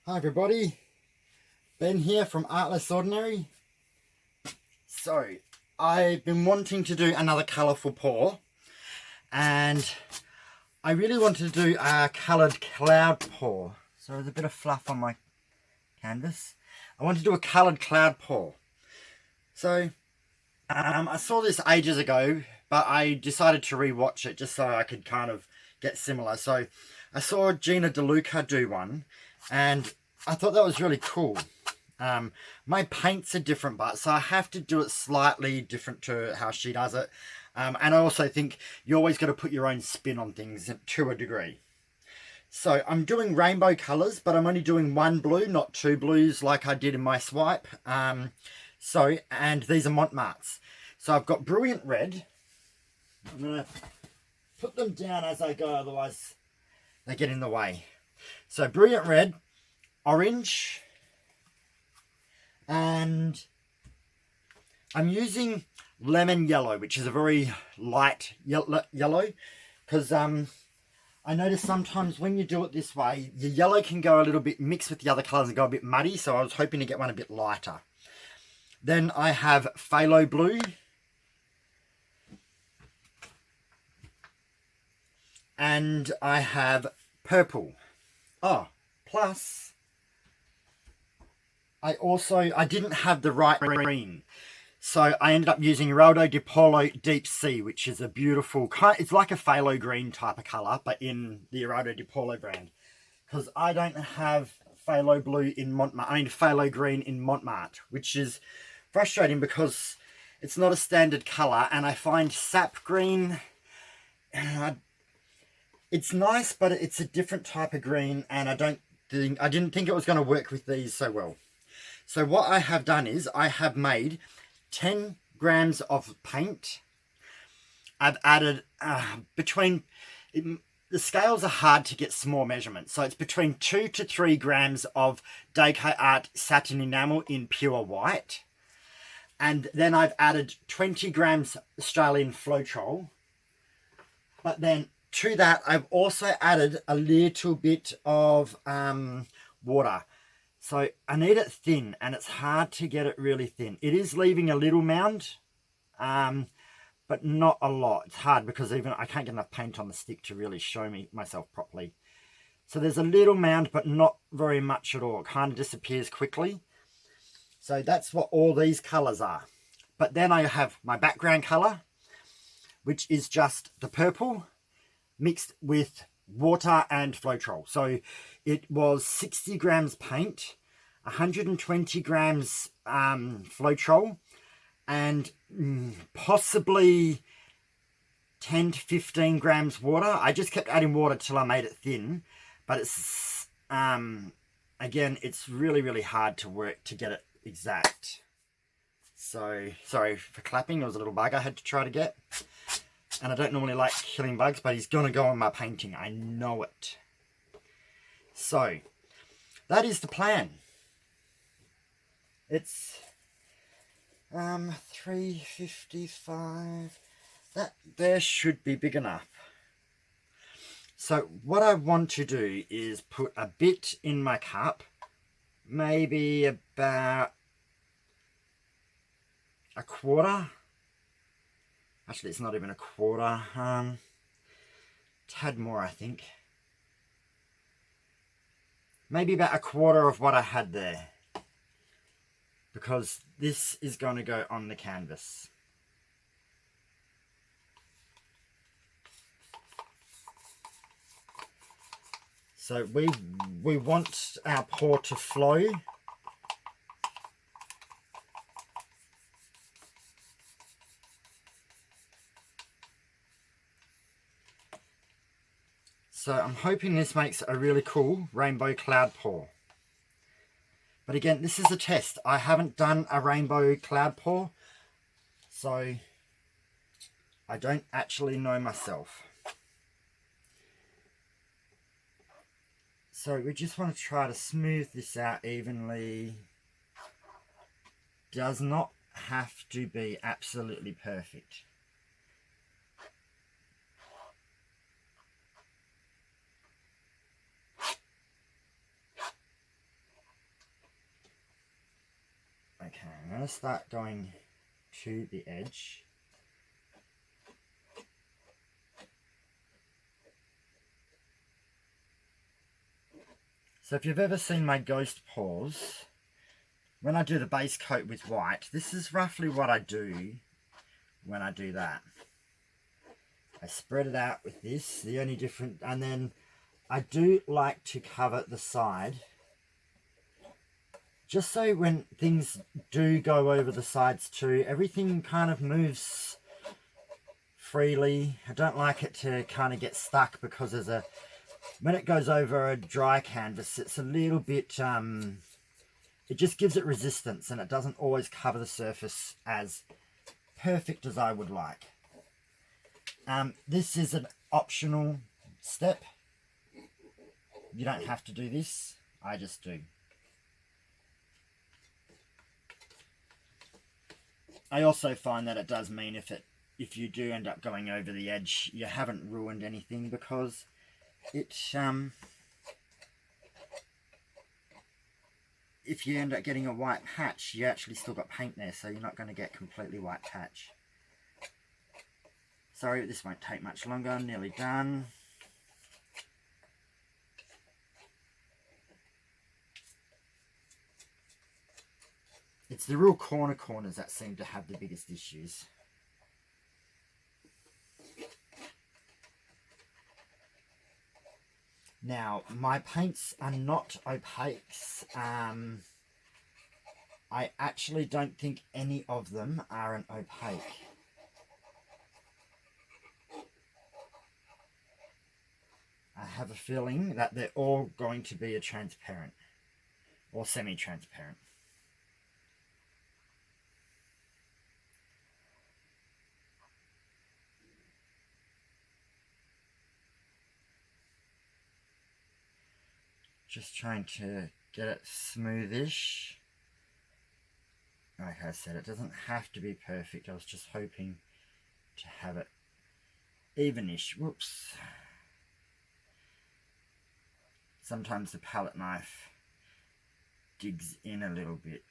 Hi everybody, Ben here from Artless Ordinary. So, I've been wanting to do another colourful pour, and I really wanted to do a coloured cloud pour. So there's a bit of fluff on my canvas. I want to do a coloured cloud pour. So, I saw this ages ago, but I decided to re-watch it just so I could kind of get similar. So, I saw Gina DeLuca do one, and I thought that was really cool. My paints are different, but so I have to do it slightly different to how she does it. And I also think you always got to put your own spin on things to a degree. So I'm doing rainbow colours, but I'm only doing one blue, not two blues like I did in my swipe. And these are mont martes. So I've got brilliant red. I'm going to put them down as I go, otherwise they get in the way. So brilliant red, orange, and I'm using lemon yellow, which is a very light yellow, because I notice sometimes when you do it this way, the yellow can go a little bit mixed with the other colours and go a bit muddy, so I was hoping to get one a bit lighter. Then I have phthalo blue, and I have purple. Oh, plus I didn't have the right green, so I ended up using eraldo de paulo deep sea, which is a beautiful kind. It's like a phthalo green type of color, but in the eraldo de paulo brand, because I don't have phthalo blue in phthalo green in mont marte, which is frustrating because it's not a standard color, and I find sap green, it's nice, but it's a different type of green, and I didn't think it was going to work with these so well. So what I have done is I have made 10 grams of paint. I've added the scales are hard to get small measurements, so it's between 2 to 3 grams of decoart satin enamel in pure white. And then I've added 20 grams Australian floetrol. But then to that, I've also added a little bit of water. So I need it thin, and it's hard to get it really thin. It is leaving a little mound, but not a lot. It's hard because even I can't get enough paint on the stick to really show myself properly. So there's a little mound, but not very much at all. It kind of disappears quickly. So that's what all these colours are. But then I have my background colour, which is just the purple mixed with water and floetrol. So it was 60 grams paint, 120 grams floetrol, and possibly 10 to 15 grams water. I just kept adding water till I made it thin, but it's again, it's really hard to work to get it exact. So sorry for clapping, there was a little bug I had to try to get. And I don't normally like killing bugs, but he's going to go on my painting. I know it. So, that is the plan. It's 355. That there should be big enough. So, what I want to do is put a bit in my cup. Maybe about a quarter. Actually, it's not even a quarter. Tad more, I think. Maybe about a quarter of what I had there. Because this is going to go on the canvas. So we want our pour to flow. So I'm hoping this makes a really cool rainbow cloud pour. But again, this is a test. I haven't done a rainbow cloud pour, so I don't actually know myself. So we just want to try to smooth this out evenly. Does not have to be absolutely perfect. I'm going to start going to the edge. So if you've ever seen my ghost paws, when I do the base coat with white, this is roughly what I do when I do that. I spread it out with this, the only different, and then I do like to cover the side, just so when things do go over the sides too, everything kind of moves freely. I don't like it to kind of get stuck, because there's a, when it goes over a dry canvas, it's a little bit, it just gives it resistance, and it doesn't always cover the surface as perfect as I would like. This is an optional step. You don't have to do this, I just do. I also find that it does mean if you do end up going over the edge, you haven't ruined anything, because it if you end up getting a white patch, you actually still got paint there, so you're not going to get completely white patch. Sorry, this won't take much longer. Nearly done. It's the real corners that seem to have the biggest issues. Now, my paints are not opaques. I actually don't think any of them are an opaque. I have a feeling that they're all going to be a transparent or semi-transparent. Just trying to get it smoothish. Like I said, it doesn't have to be perfect. I was just hoping to have it evenish. Whoops. Sometimes the palette knife digs in a little bit.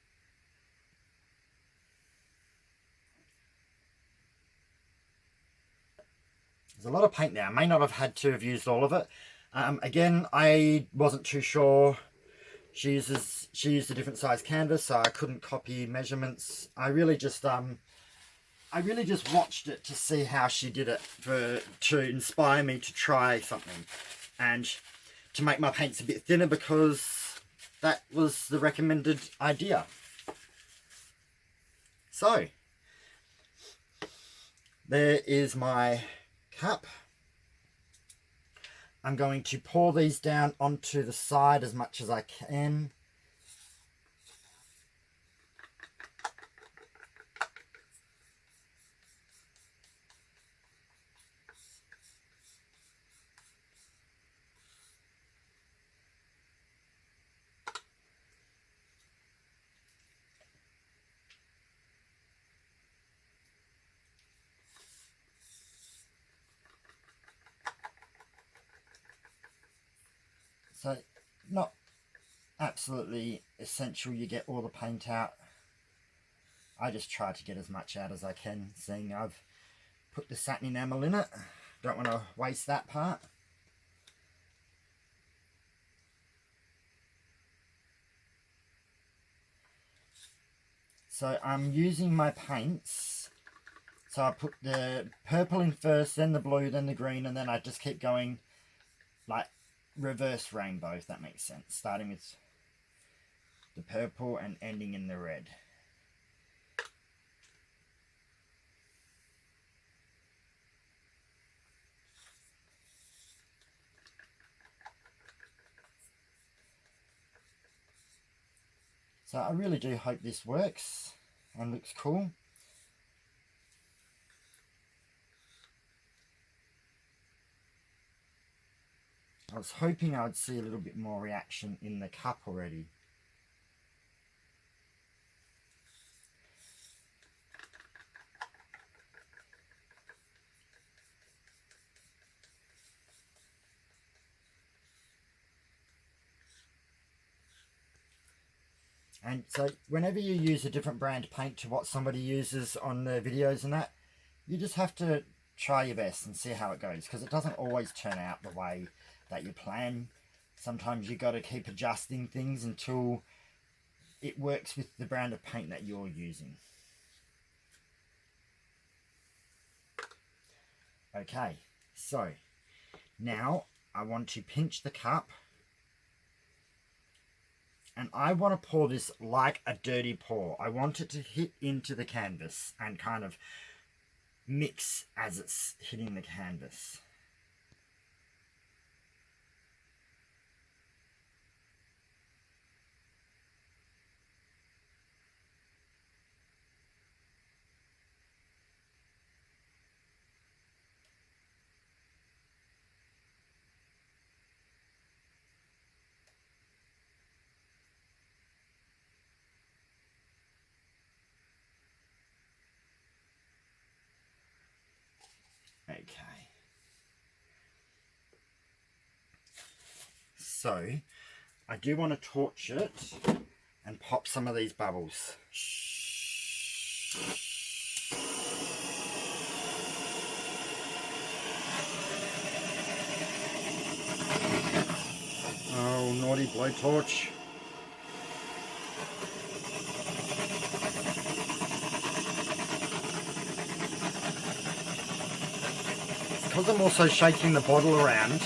There's a lot of paint there. I may not have had to have used all of it. Again, I wasn't too sure. She used a different size canvas, so I couldn't copy measurements. I really just watched it to see how she did it to inspire me to try something, and to make my paints a bit thinner, because that was the recommended idea. So there is my cup. I'm going to pour these down onto the side as much as I can. So, not absolutely essential you get all the paint out. I just try to get as much out as I can, seeing I've put the satin enamel in it. Don't want to waste that part. So I'm using my paints. So I put the purple in first, then the blue, then the green, and then I just keep going like reverse rainbow, if that makes sense. Starting with the purple and ending in the red. So I really do hope this works and looks cool. I was hoping I would see a little bit more reaction in the cup already. And so whenever you use a different brand paint to what somebody uses on their videos and that, you just have to try your best and see how it goes, because it doesn't always turn out the way that you plan. Sometimes you got to keep adjusting things until it works with the brand of paint that you're using. Okay, so now I want to pinch the cup, and I want to pour this like a dirty pour. I want it to hit into the canvas and kind of mix as it's hitting the canvas. Okay. So, I do want to torch it and pop some of these bubbles. Oh, naughty blowtorch. Because I'm also shaking the bottle around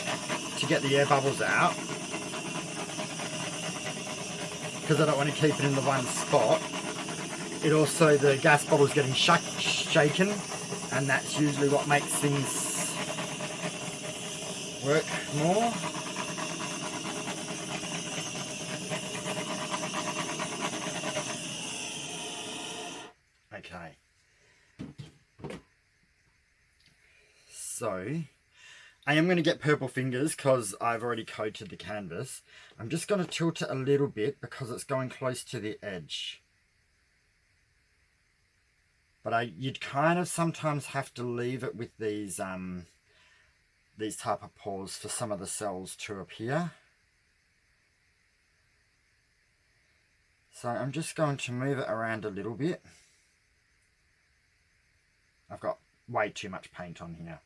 to get the air bubbles out, because I don't want to keep it in the one spot. It also, the gas bottle's getting shaken, and that's usually what makes things work more. Okay. So, I am going to get purple fingers because I've already coated the canvas. I'm just going to tilt it a little bit because it's going close to the edge. But you'd kind of sometimes have to leave it with these type of pours for some of the cells to appear. So I'm just going to move it around a little bit. I've got way too much paint on here.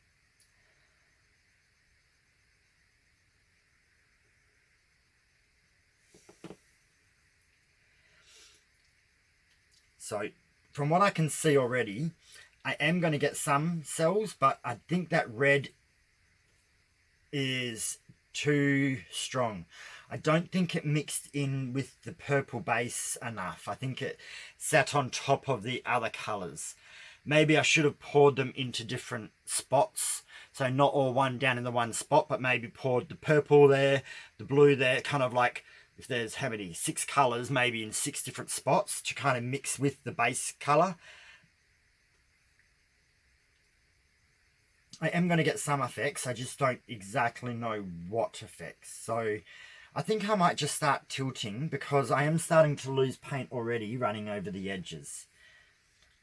So from what I can see already, I am going to get some cells, but I think that red is too strong. I don't think it mixed in with the purple base enough. I think it sat on top of the other colours. Maybe I should have poured them into different spots. So not all one down in the one spot, but maybe poured the purple there, the blue there, kind of like, if there's how many, 6 colours, maybe in 6 different spots to kind of mix with the base colour. I am going to get some effects, I just don't exactly know what effects. So I think I might just start tilting, because I am starting to lose paint already running over the edges.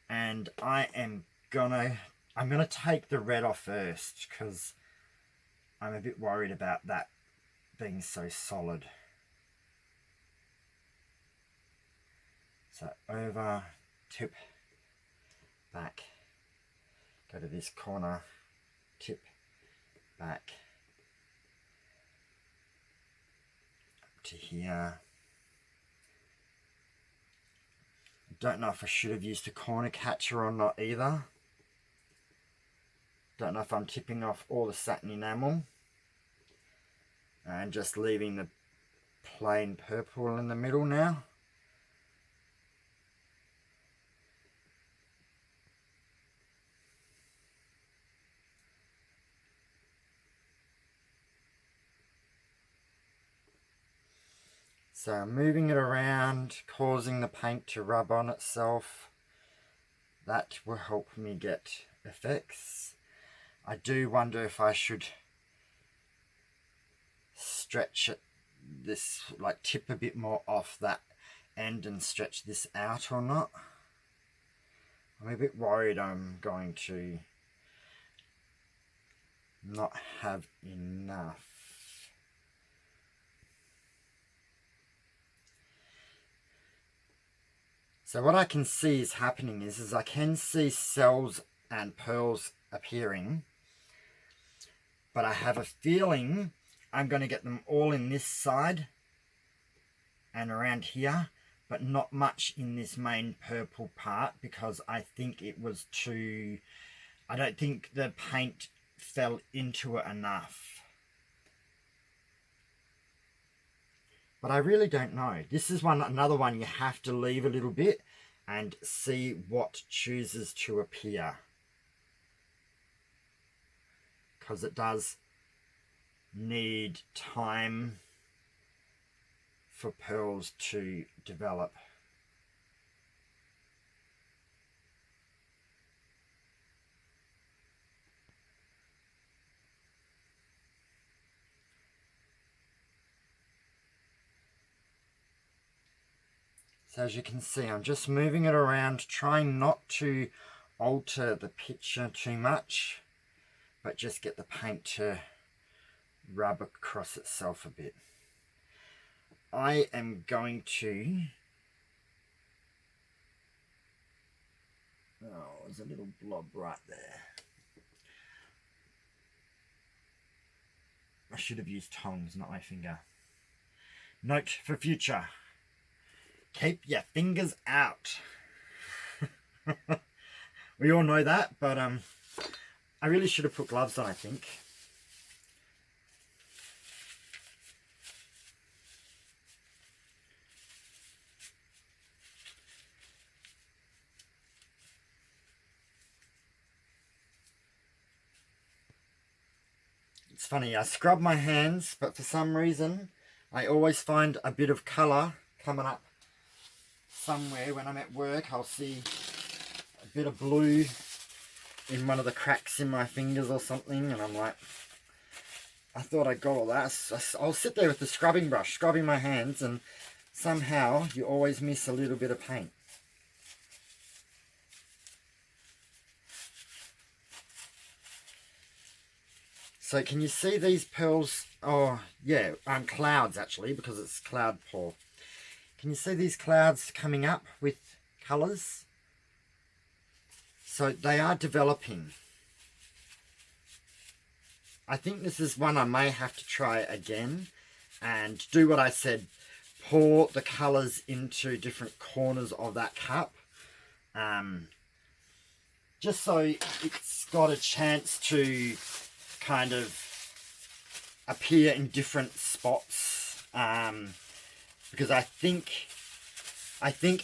And I'm gonna take the red off first, because I'm a bit worried about that being so solid. So over, tip, back, go to this corner, tip, back, up to here. I don't know if I should have used a corner catcher or not either. Don't know if I'm tipping off all the satin enamel and just leaving the plain purple in the middle now. So I'm moving it around, causing the paint to rub on itself. That will help me get effects. I do wonder if I should stretch it, this, like tip a bit more off that end and stretch this out or not. I'm a bit worried I'm going to not have enough. So what I can see is happening is I can see cells and pearls appearing, but I have a feeling I'm going to get them all in this side and around here, but not much in this main purple part, because I think it was too, I don't think the paint fell into it enough. But I really don't know. This is another one you have to leave a little bit and see what chooses to appear, because it does need time for pearls to develop. So as you can see, I'm just moving it around, trying not to alter the picture too much, but just get the paint to rub across itself a bit. I am going to, oh, there's a little blob right there. I should have used tongs, not my finger. Note for future: keep your fingers out. We all know that, but I really should have put gloves on, I think. It's funny, I scrub my hands, but for some reason I always find a bit of colour coming up somewhere. When I'm at work, I'll see a bit of blue in one of the cracks in my fingers or something, and I'm like, I thought I got all that. I'll sit there with the scrubbing brush, scrubbing my hands, and somehow you always miss a little bit of paint. So can you see these pearls? Oh yeah, clouds actually, because it's cloud pour. Can you see these clouds coming up with colours? So they are developing. I think this is one I may have to try again and do what I said, pour the colours into different corners of that cup, just so it's got a chance to kind of appear in different spots, because I think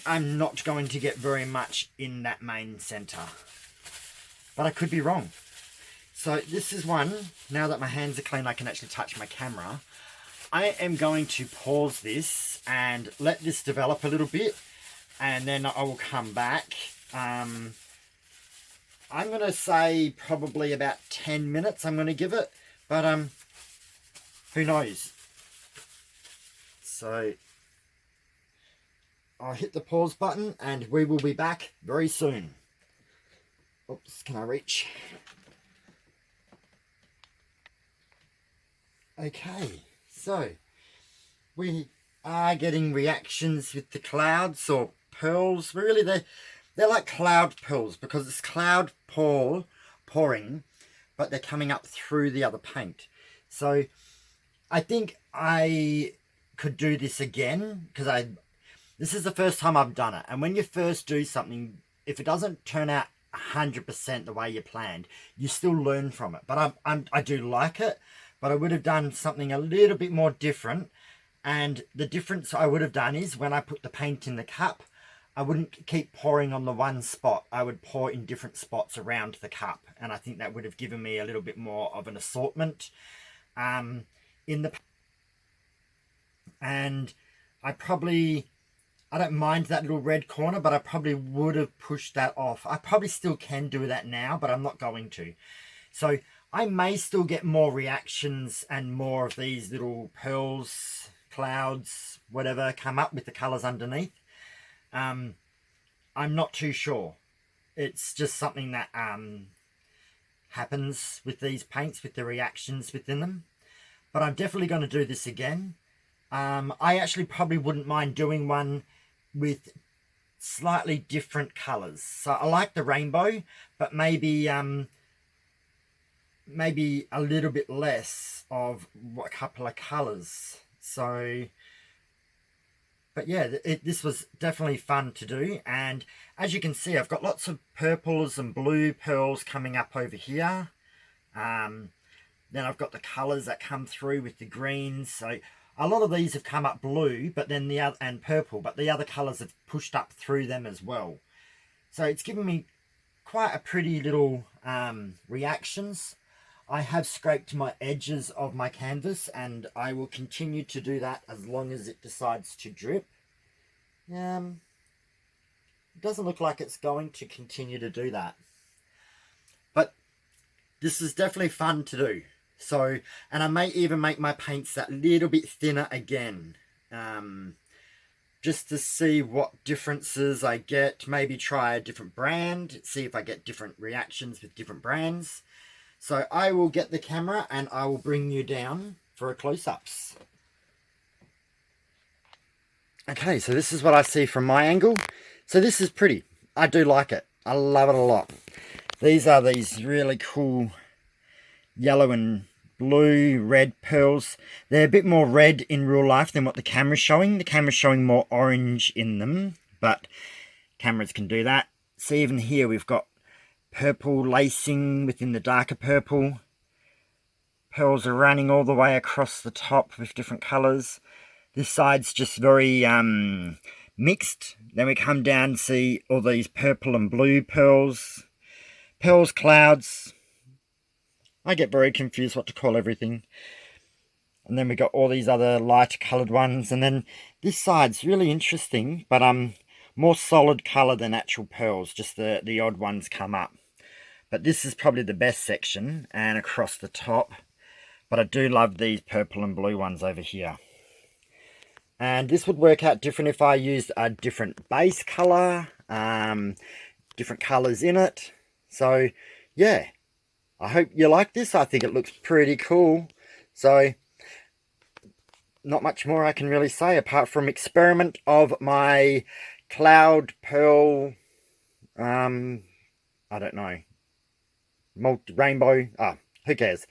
I'm not going to get very much in that main center, but I could be wrong. So this is one, now that my hands are clean, I can actually touch my camera. I am going to pause this and let this develop a little bit, and then I will come back. I'm going to say probably about 10 minutes I'm going to give it, but who knows. So I'll hit the pause button and we will be back very soon. Oops, can I reach? Okay, so we are getting reactions with the clouds or pearls. Really, they're like cloud pearls because it's cloud pouring, but they're coming up through the other paint. So I think I could do this again, because this is the first time I've done it. And when you first do something, if it doesn't turn out 100% the way you planned, you still learn from it. But I do like it, but I would have done something a little bit more different. And the difference I would have done is when I put the paint in the cup, I wouldn't keep pouring on the one spot. I would pour in different spots around the cup. And I think that would have given me a little bit more of an assortment in the... And I don't mind that little red corner, but I probably would have pushed that off. I probably still can do that now, but I'm not going to. So I may still get more reactions and more of these little pearls, clouds, whatever, come up with the colours underneath. I'm not too sure. It's just something that happens with these paints, with the reactions within them. But I'm definitely going to do this again. I actually probably wouldn't mind doing one with slightly different colours. So I like the rainbow, but maybe maybe a little bit less of a couple of colours. So, but yeah, this was definitely fun to do. And as you can see, I've got lots of purples and blue pearls coming up over here. Then I've got the colours that come through with the greens. So a lot of these have come up blue, but then the other, and purple, but the other colours have pushed up through them as well. So it's given me quite a pretty little reactions. I have scraped my edges of my canvas, and I will continue to do that as long as it decides to drip. It doesn't look like it's going to continue to do that. But this is definitely fun to do. So, and I may even make my paints that little bit thinner again. Just to see what differences I get. Maybe try a different brand. See if I get different reactions with different brands. So I will get the camera and I will bring you down for a close-ups. Okay, so this is what I see from my angle. So this is pretty. I do like it. I love it a lot. These are these really cool yellow and blue, red pearls. They're a bit more red in real life than what the camera's showing. The camera's showing more orange in them, but cameras can do that. See, even here we've got purple lacing within the darker purple. Pearls are running all the way across the top with different colours. This side's just very mixed. Then we come down and see all these purple and blue pearls. Pearls, clouds. I get very confused what to call everything. And then we got all these other lighter coloured ones. And then this side's really interesting, but more solid colour than actual pearls. Just the odd ones come up. But this is probably the best section, and across the top. But I do love these purple and blue ones over here. And this would work out different if I used a different base colour, different colours in it. So, yeah, I hope you like this. I think it looks pretty cool. So, not much more I can really say apart from experiment of my cloud pearl, I don't know, rainbow. Who cares?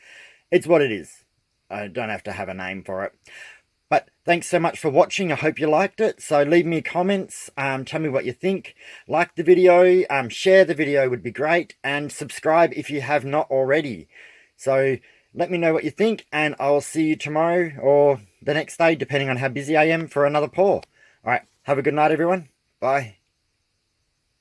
It's what it is. I don't have to have a name for it. But thanks so much for watching. I hope you liked it. So leave me comments. Tell me what you think. Like the video. Share the video would be great. And subscribe if you have not already. So let me know what you think. And I'll see you tomorrow or the next day, depending on how busy I am, for another pour. Alright. Have a good night, everyone. Bye.